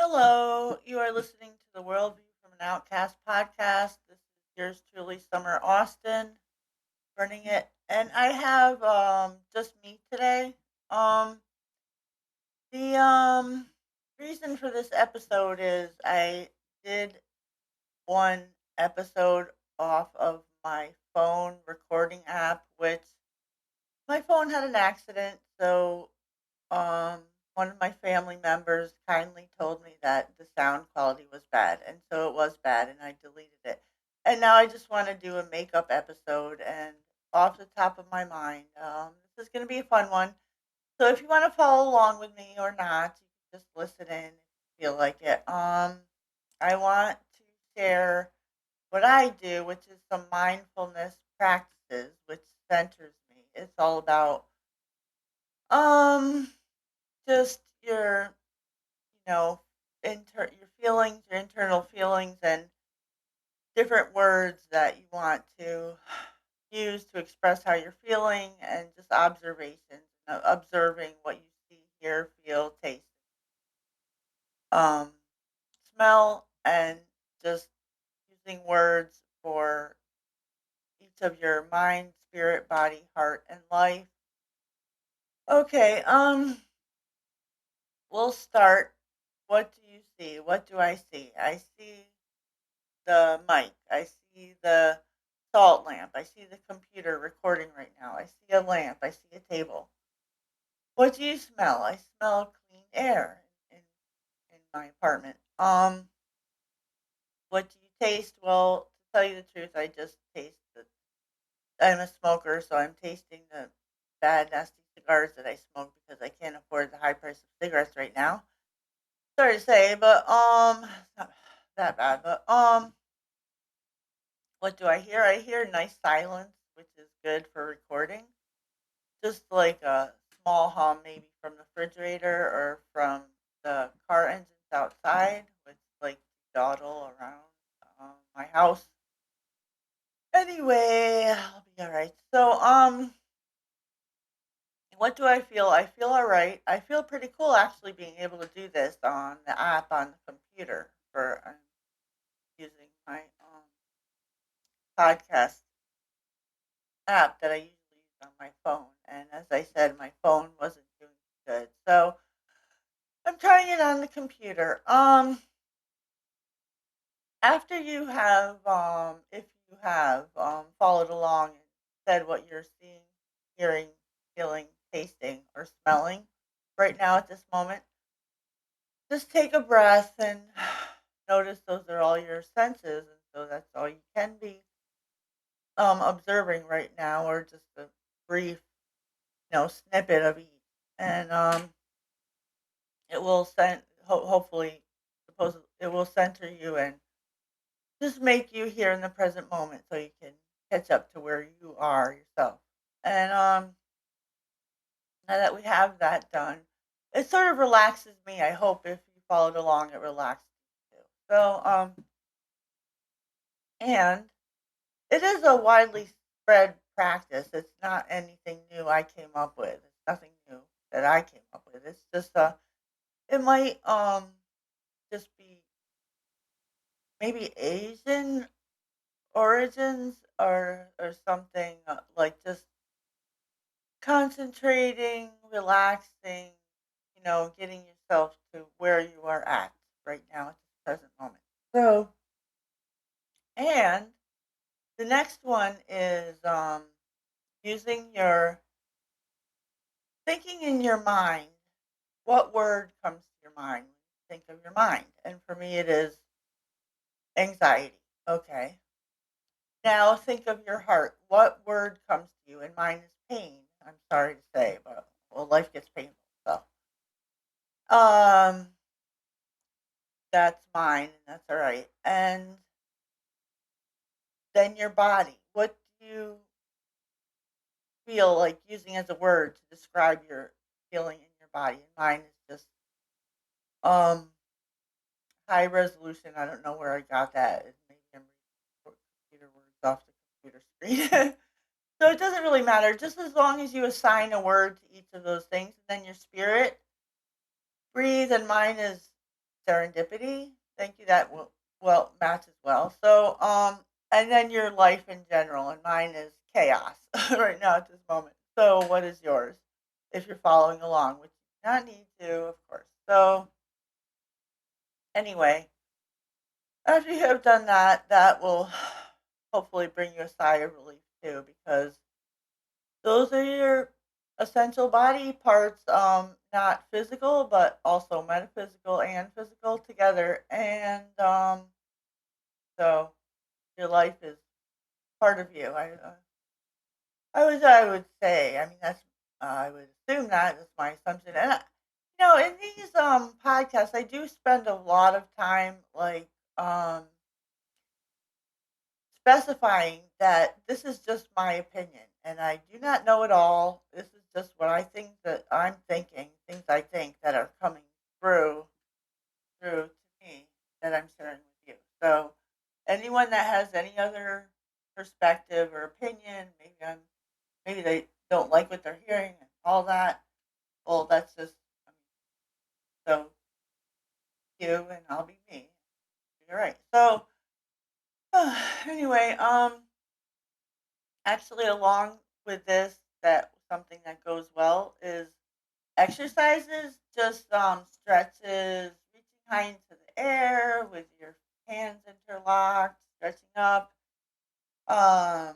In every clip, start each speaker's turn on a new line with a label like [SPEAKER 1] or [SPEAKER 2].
[SPEAKER 1] Hello, you are listening to the Worldview from an Outcast podcast. This is yours truly, Summer Austin, running it, and I have just me today. Um, the reason for this episode is I did one episode off of my phone recording app, which my phone had an accident, so um, one of my family members kindly told me that the sound quality was bad, and so it was bad, and I deleted it. And now I just want to do a makeup episode, and off the top of my mind, this is going to be a fun one. So if you want to follow along with me or not, you can just listen in if you feel like it. I want to share what I do, which is some mindfulness practices, which centers me. It's all about um just you know, your feelings, your internal feelings, and different words that you want to use to express how you're feeling, and just observations, observing what you see, hear, feel, taste, um, smell, and just using words for each of your mind, spirit, body, heart, and life. Okay, we'll start. What do you see? What do I see? I see the mic. I see the salt lamp. I see the computer recording right now. I see a lamp. I see a table. What do you smell? I smell clean air in my apartment. What do you taste? Well, to tell you the truth, I just taste the. I'm a smoker, so I'm tasting the bad, nasty cigars that I smoke because I can't afford the high price of cigarettes right now. Sorry to say, but it's not that bad. But what do I hear? I hear nice silence, which is good for recording. Just like a small hum, maybe from the refrigerator or from the car engines outside, which like dawdle around my house. Anyway, I'll be all right. So, what do I feel? I feel all right. I feel pretty cool actually being able to do this on the app on the computer for using my podcast app that I usually use on my phone. And as I said, my phone wasn't doing good. So I'm trying it on the computer. After you have, if you have followed along and said what you're seeing, hearing, feeling, tasting, or smelling right now at this moment, just take a breath and notice those are all your senses. And so that's all you can be observing right now, or just a brief, snippet of each. And it will hopefully, suppose it will center you and just make you here in the present moment so you can catch up to where you are yourself. And now that we have that done, it sort of relaxes me. I hope if you followed along, it relaxes you too. So, and it is a widely spread practice. It's not anything new I came up with. It's nothing new that I came up with. It's just it might just be maybe Asian origins or something, like just concentrating, relaxing, getting yourself to where you are at right now at this present moment. So, and the next one is using your thinking in your mind. What word comes to your mind when you think of your mind? And for me, it is anxiety. Okay. Now think of your heart. What word comes to you? And mine is pain. I'm sorry to say, but well, life gets painful. So, um, that's mine, and that's all right. And then your body. What do you feel like using as a word to describe your feeling in your body? And mine is just um high resolution. I don't know where I got that. Maybe I'm reading computer words off the computer screen. So it doesn't really matter, just as long as you assign a word to each of those things, and then your spirit, breathe, and mine is serendipity. Thank you. That will well matches well. So and then your life in general, and mine is chaos right now at this moment. So what is yours? If you're following along, which you do not need to, of course. So anyway, after you have done that, that will hopefully bring you a sigh of relief too, because those are your essential body parts, not physical, but also metaphysical and physical together. And so your life is part of you. I would say. I mean, that's I would assume that is my assumption. And in these podcasts, I do spend a lot of time um specifying that this is just my opinion and I do not know it all. This is just what I think that I'm thinking, things I think that are coming through through to me that I'm sharing with you. So anyone that has any other perspective or opinion, maybe they don't like what they're hearing and all that. Well, that's just I mean, so you and I'll be me. You're right. So anyway, actually, along with this, that something that goes well is exercises, just stretches, reaching high into the air with your hands interlocked, stretching up, um,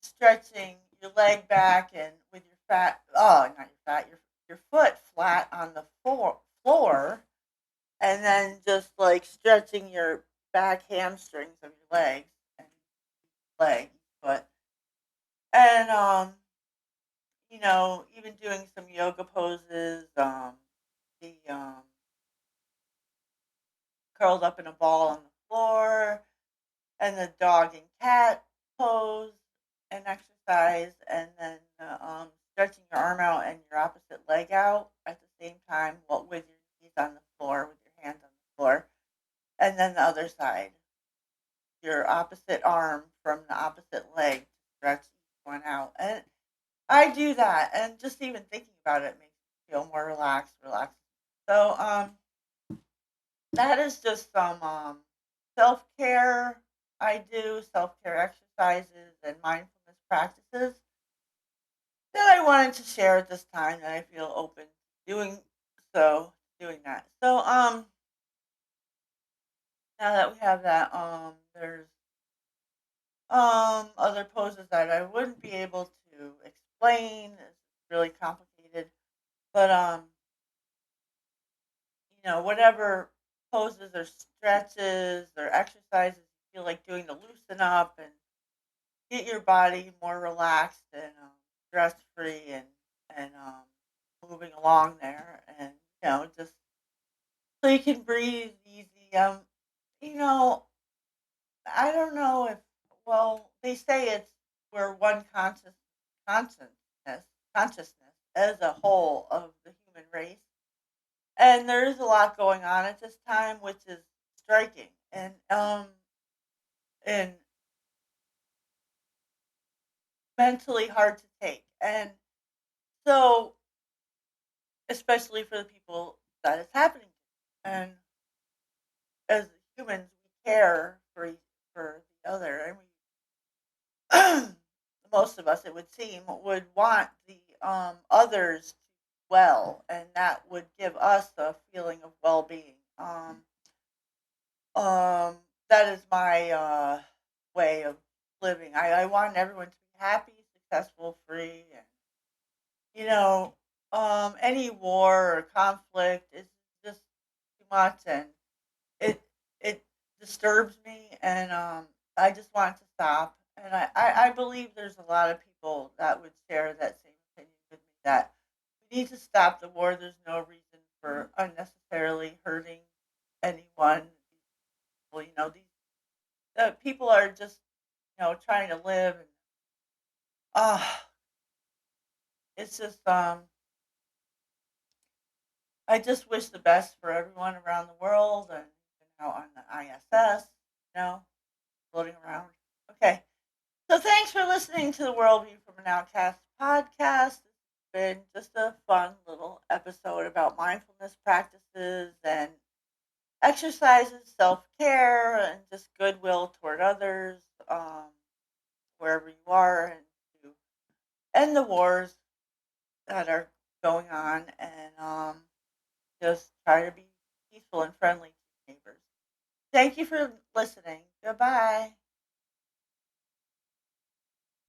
[SPEAKER 1] stretching your leg back and with your not your fat, your foot flat on the floor, and then just like stretching your back hamstrings of your legs and leg, foot, and even doing some yoga poses, the curled up in a ball on the floor, and the dog and cat pose and exercise, and then stretching your arm out and your opposite leg out at the same time, with your knees on the floor, with your hands on the floor, and then the other side, your opposite arm from the opposite leg to stretch each one out. And I do that, and just even thinking about it makes me feel more relaxed. So, that is just some self care. I do self care exercises and mindfulness practices that I wanted to share at this time. That I feel open to doing that. So, now that we have that, there's other poses that I wouldn't be able to explain. It's really complicated, but whatever poses or stretches or exercises you feel like doing to loosen up and get your body more relaxed and stress free and moving along there, and just so you can breathe easy. You know, I don't know if they say it's we're one consciousness consciousness as a whole of the human race. And there is a lot going on at this time, which is striking and mentally hard to take. And so, especially for the people that it's happening to, and as humans, we care for the other, and most of us, it would seem, would want the others to do well, and that would give us a feeling of well being. Um, that is my way of living. I want everyone to be happy, successful, free, and you know, any war or conflict is just too much, and it it disturbs me, and I just want it to stop. And I believe there's a lot of people that would share that same opinion with me that we need to stop the war. There's no reason for unnecessarily hurting anyone. Well, these people are just trying to live, and uh it's just I just wish the best for everyone around the world and on the ISS, floating around. Okay. So thanks for listening to the Worldview from an Outcast podcast. It's been just a fun little episode about mindfulness practices and exercises self-care and just goodwill toward others, um, wherever you are, and to end the wars that are going on, and just try to be peaceful and friendly to neighbors. Thank you for